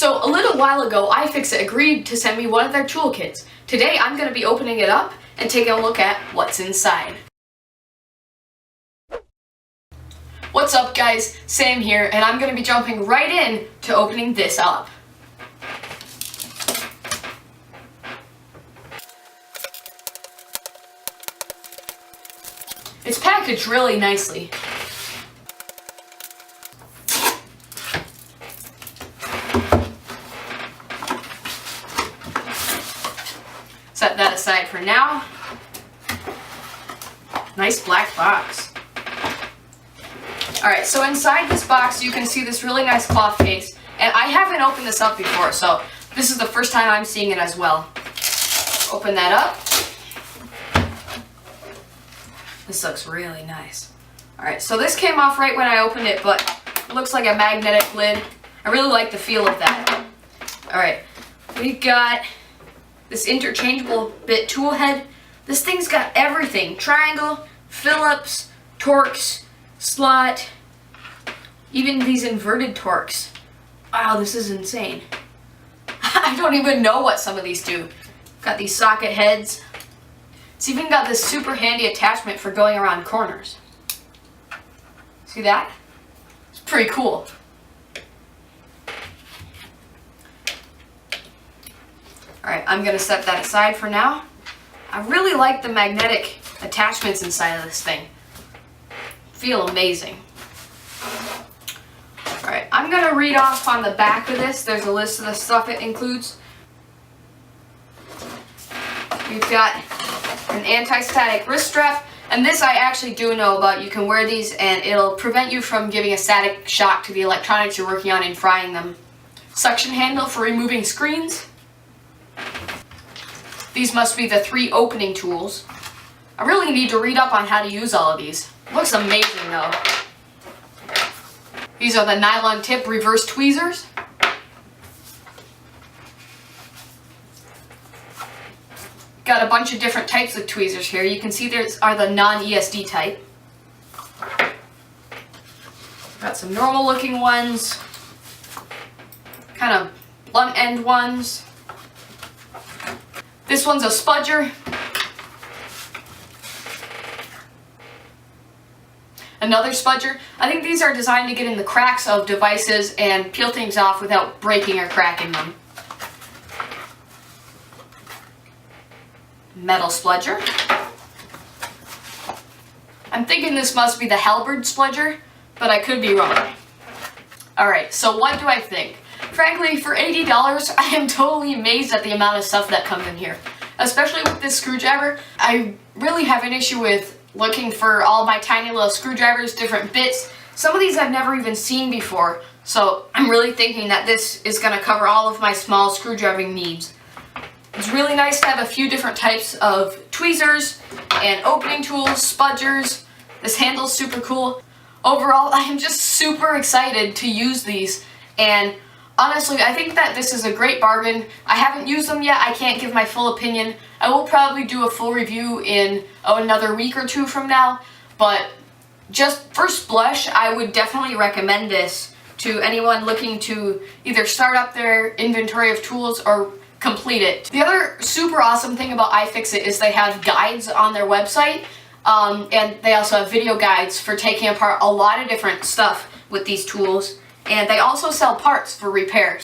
So a little while ago, iFixit agreed to send me one of their toolkits. Today I'm going to be opening it up and taking a look at what's inside. What's up guys, Sam here, and I'm going to be jumping right in to opening this up. It's packaged really nicely. Set that aside for now. Nice black box. Alright, so inside this box you can see this really nice cloth case. And I haven't opened this up before, so this is the first time I'm seeing it as well. Open that up. This looks really nice. Alright, so this came off right when I opened it, but it looks like a magnetic lid. I really like the feel of that. Alright, we got this interchangeable bit tool head. This thing's got everything. Triangle, Phillips, Torx, slot, even these inverted Torx. Wow, this is insane. I don't even know what some of these do. Got these socket heads. It's even got this super handy attachment for going around corners. See that? It's pretty cool. Alright, I'm going to set that aside for now. I really like the magnetic attachments inside of this thing. Feel amazing. Alright, I'm going to read off on the back of this. There's a list of the stuff it includes. We've got an anti-static wrist strap, and this I actually do know about. You can wear these and it'll prevent you from giving a static shock to the electronics you're working on and frying them. Suction handle for removing screens. These must be the 3 opening tools. I really need to read up on how to use all of these. Looks amazing though. These are the nylon tip reverse tweezers. Got a bunch of different types of tweezers here. You can see there are the non-ESD type. Got some normal looking ones. Kind of blunt end ones. This one's a spudger. Another spudger. I think these are designed to get in the cracks of devices and peel things off without breaking or cracking them. Metal spludger. I'm thinking this must be the halberd spludger, but I could be wrong. Alright, so what do I think? Frankly, for $80, I am totally amazed at the amount of stuff that comes in here. Especially with this screwdriver. I really have an issue with looking for all my tiny little screwdrivers, different bits. Some of these I've never even seen before, so I'm really thinking that this is going to cover all of my small screwdriving needs. It's really nice to have a few different types of tweezers and opening tools, spudgers. This handle's super cool. Overall, I am just super excited to use these, and honestly, I think that this is a great bargain. I haven't used them yet. I can't give my full opinion. I will probably do a full review in another week or 2 from now, but just first blush, I would definitely recommend this to anyone looking to either start up their inventory of tools or complete it. The other super awesome thing about iFixit is they have guides on their website, and they also have video guides for taking apart a lot of different stuff with these tools, and they also sell parts for repair.